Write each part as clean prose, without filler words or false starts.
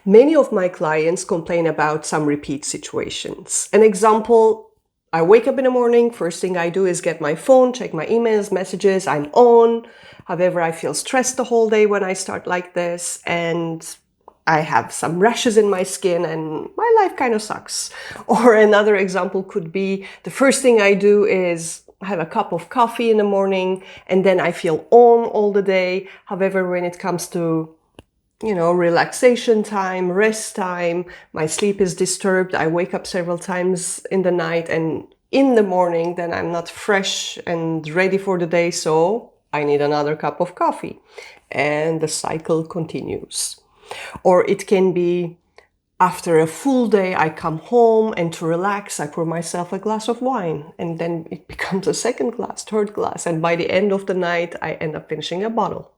Many of my clients complain about some repeat situations. An example, I wake up in the morning, first thing I do is get my phone, check my emails, messages, I'm on. However, I feel stressed the whole day when I start like this, and I have some rashes in my skin and my life kind of sucks. Or another example could be the first thing I do is have a cup of coffee in the morning and then I feel on all the day. However, when it comes to relaxation time, rest time, my sleep is disturbed. I wake up several times in the night and in the morning, then I'm not fresh and ready for the day. So I need another cup of coffee and the cycle continues. Or it can be after a full day, I come home and to relax, I pour myself a glass of wine and then it becomes a second glass, third glass. And by the end of the night, I end up finishing a bottle.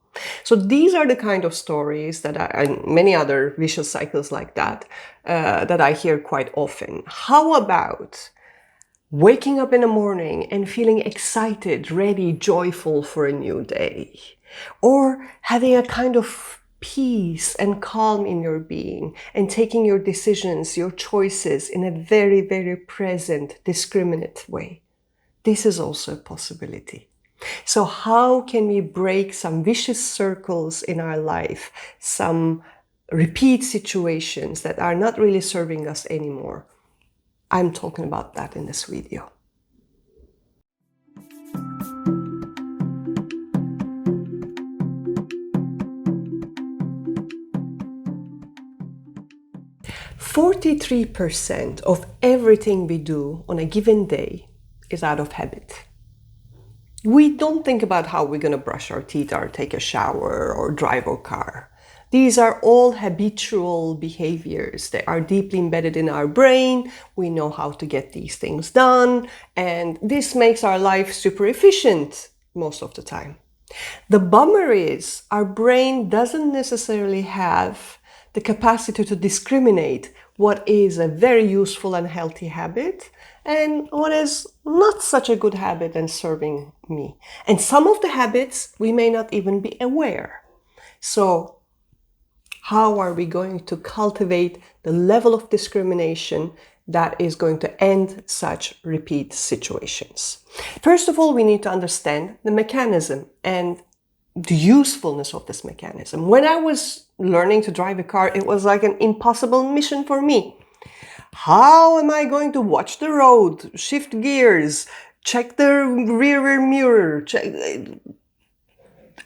So these are the kind of stories that and many other vicious cycles like that, that I hear quite often. How about waking up in the morning and feeling excited, ready, joyful for a new day? Or having a kind of peace and calm in your being and taking your decisions, your choices in a very, very present, discriminate way. This is also a possibility. So how can we break some vicious circles in our life, some repeat situations that are not really serving us anymore? I'm talking about that in this video. "43% of everything we do on a given day is out of habit." We don't think about how we're going to brush our teeth or take a shower or drive our car. These are all habitual behaviors. They are deeply embedded in our brain. We know how to get these things done, and this makes our life super efficient most of the time. The bummer is our brain doesn't necessarily have the capacity to discriminate what is a very useful and healthy habit and what is not such a good habit and serving me. And some of the habits we may not even be aware. So how are we going to cultivate the level of discrimination that is going to end such repeat situations? First of all, we need to understand the mechanism and the usefulness of this mechanism. When I was learning to drive a car, it was like an impossible mission for me. How am I going to watch the road, shift gears, check the rear mirror,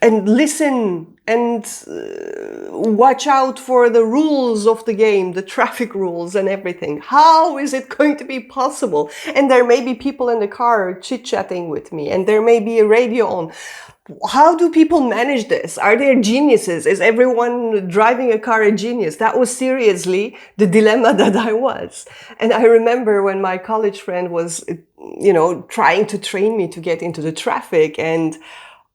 and listen and watch out for the rules of the game, the traffic rules and everything? How is it going to be possible? And there may be people in the car chit-chatting with me, and there may be a radio on. How do people manage this? Are there geniuses? Is everyone driving a car a genius? That was seriously the dilemma that I was. And I remember when my college friend was, trying to train me to get into the traffic, and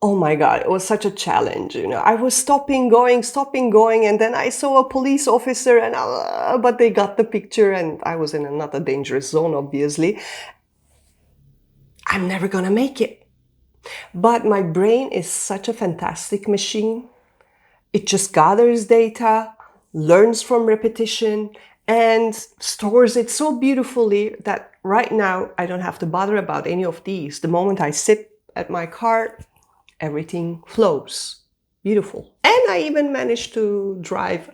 oh my God, it was such a challenge. I was stopping, going, and then I saw a police officer, and but they got the picture, and I was in not a dangerous zone, obviously. I'm never gonna make it. But my brain is such a fantastic machine. It just gathers data, learns from repetition, and stores it so beautifully that right now I don't have to bother about any of these. The moment I sit at my car, everything flows. Beautiful. And I even managed to drive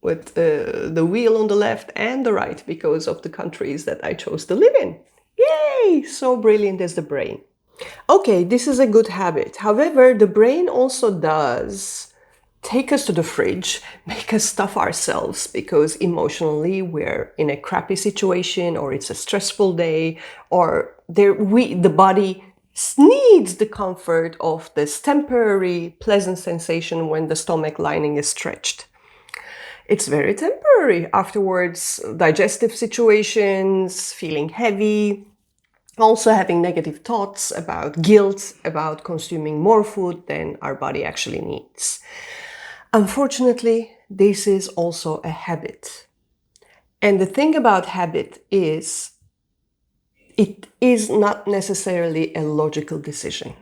with the wheel on the left and the right because of the countries that I chose to live in. Yay! So brilliant is the brain. Okay, this is a good habit. However, the brain also does take us to the fridge, make us stuff ourselves because emotionally we're in a crappy situation, or it's a stressful day, or the body needs the comfort of this temporary pleasant sensation when the stomach lining is stretched. It's very temporary. Afterwards, digestive situations, feeling heavy, also having negative thoughts about guilt, about consuming more food than our body actually needs. Unfortunately, this is also a habit. And the thing about habit is, it is not necessarily a logical decision.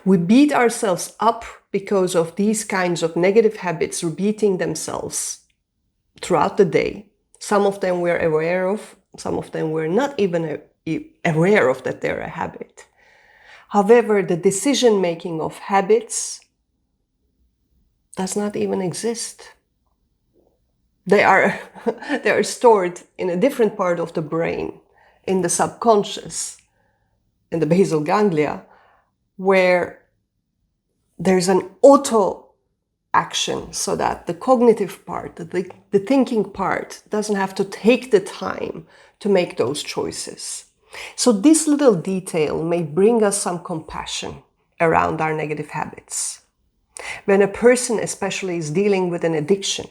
We beat ourselves up because of these kinds of negative habits repeating themselves throughout the day. Some of them we're aware of, some of them we're not even aware of that they're a habit. However, the decision-making of habits does not even exist. They are, they are stored in a different part of the brain, in the subconscious, in the basal ganglia, where there's an auto action, so that the cognitive part, the thinking part, doesn't have to take the time to make those choices. So this little detail may bring us some compassion around our negative habits. When a person especially is dealing with an addiction,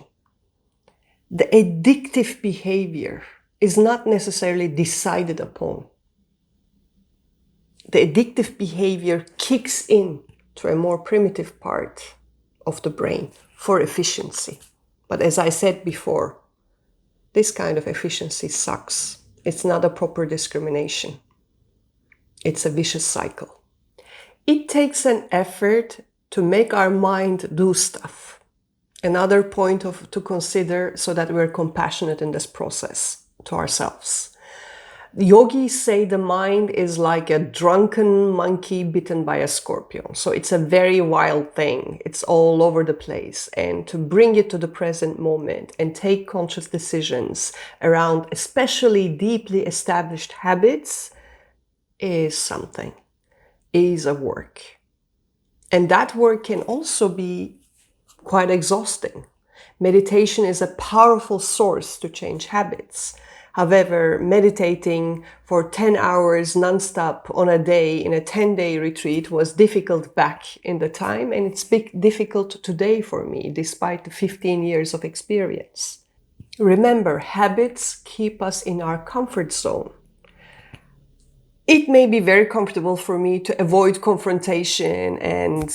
the addictive behavior is not necessarily decided upon. The addictive behavior kicks in to a more primitive part of the brain for efficiency. But as I said before, this kind of efficiency sucks. It's not a proper discrimination. It's a vicious cycle. It takes an effort to make our mind do stuff. Another point to consider, so that we're compassionate in this process to ourselves. Yogis say the mind is like a drunken monkey bitten by a scorpion. So it's a very wild thing. It's all over the place. And to bring it to the present moment and take conscious decisions around especially deeply established habits is something, is a work. And that work can also be quite exhausting. Meditation is a powerful source to change habits. However, meditating for 10 hours nonstop on a day in a 10-day retreat was difficult back in the time, and it's difficult today for me, despite the 15 years of experience. Remember, habits keep us in our comfort zone. It may be very comfortable for me to avoid confrontation and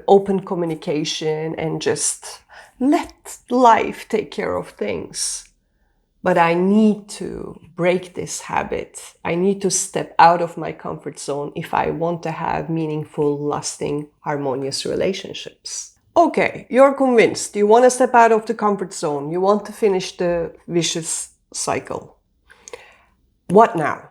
open communication and just let life take care of things. But I need to break this habit. I need to step out of my comfort zone if I want to have meaningful, lasting, harmonious relationships. Okay, you're convinced. You want to step out of the comfort zone. You want to finish the vicious cycle. What now?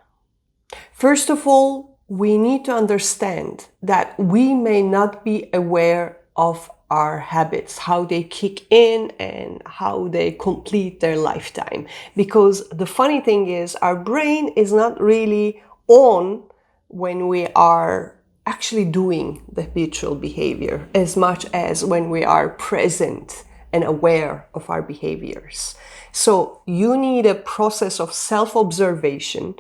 First of all, we need to understand that we may not be aware of our habits, how they kick in and how they complete their lifetime. Because the funny thing is, our brain is not really on when we are actually doing the habitual behavior as much as when we are present and aware of our behaviors. So you need a process of self-observation.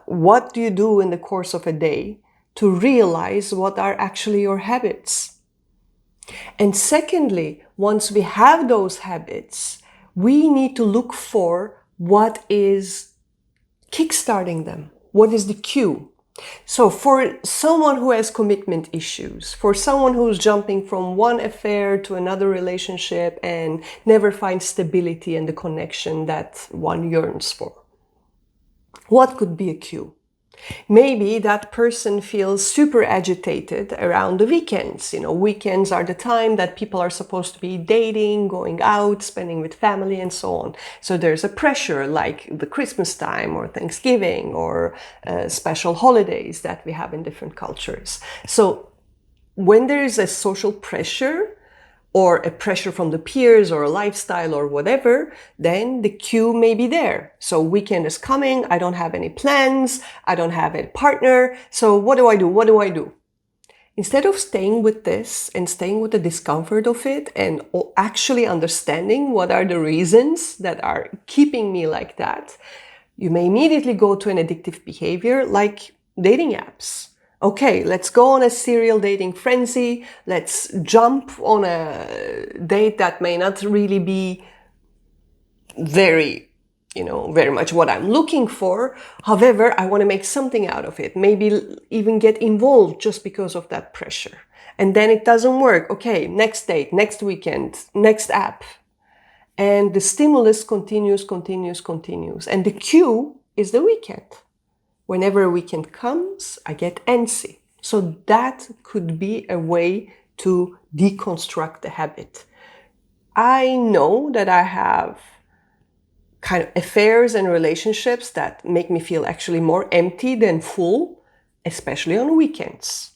What do you do in the course of a day to realize what are actually your habits? And secondly, once we have those habits, we need to look for what is kickstarting them. What is the cue? So for someone who has commitment issues, for someone who's jumping from one affair to another relationship and never finds stability and the connection that one yearns for, what could be a cue? Maybe that person feels super agitated around the weekends. Weekends are the time that people are supposed to be dating, going out, spending with family, and so on. So there's a pressure like the Christmas time or Thanksgiving or special holidays that we have in different cultures. So when there is a social pressure, or a pressure from the peers or a lifestyle or whatever, then the cue may be there. So weekend is coming, I don't have any plans, I don't have a partner, so what do I do? What do I do? Instead of staying with this and staying with the discomfort of it and actually understanding what are the reasons that are keeping me like that, you may immediately go to an addictive behavior like dating apps. Okay, let's go on a serial dating frenzy. Let's jump on a date that may not really be very much what I'm looking for. However, I want to make something out of it. Maybe even get involved just because of that pressure. And then it doesn't work. Okay, next date, next weekend, next app. And the stimulus continues. And the cue is the weekend. Whenever a weekend comes, I get antsy. So that could be a way to deconstruct the habit. I know that I have kind of affairs and relationships that make me feel actually more empty than full, especially on weekends.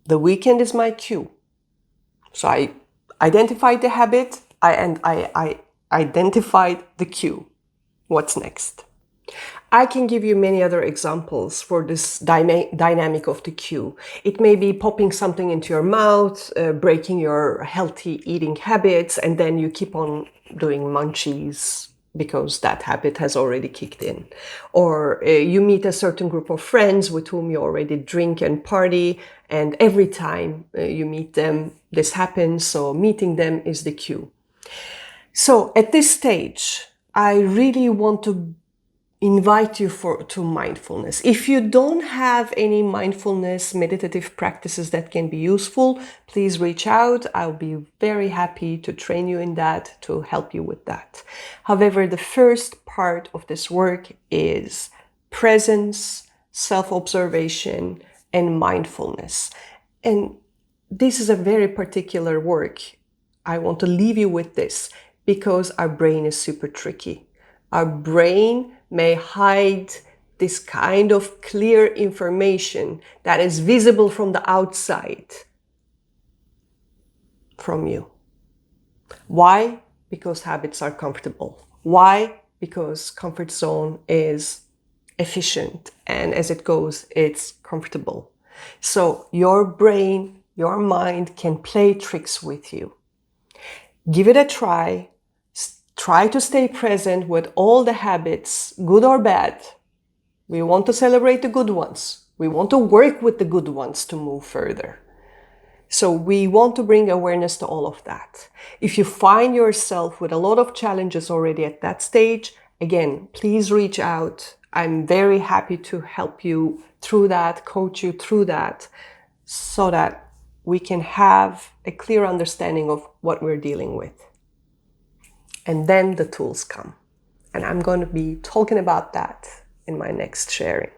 The weekend is my cue. So I identified the habit and I identified the cue. What's next? I can give you many other examples for this dynamic of the cue. It may be popping something into your mouth, breaking your healthy eating habits, and then you keep on doing munchies because that habit has already kicked in. Or you meet a certain group of friends with whom you already drink and party, and every time you meet them, this happens, so meeting them is the cue. So at this stage, I really want to invite you to mindfulness. If you don't have any mindfulness meditative practices that can be useful, please reach out. I'll be very happy to train you in that, to help you with that. However, the first part of this work is presence, self-observation, and mindfulness. And this is a very particular work. I want to leave you with this because our brain is super tricky. Our brain may hide this kind of clear information that is visible from the outside from you. Why? Because habits are comfortable. Why? Because comfort zone is efficient, and as it goes, it's comfortable. So your brain, your mind can play tricks with you. Give it a try. Try to stay present with all the habits, good or bad. We want to celebrate the good ones. We want to work with the good ones to move further. So we want to bring awareness to all of that. If you find yourself with a lot of challenges already at that stage, again, please reach out. I'm very happy to help you through that, coach you through that, so that we can have a clear understanding of what we're dealing with. And then the tools come. And I'm going to be talking about that in my next sharing.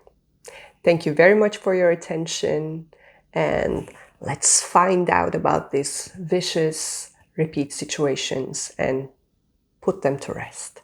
Thank you very much for your attention. And let's find out about these vicious repeat situations and put them to rest.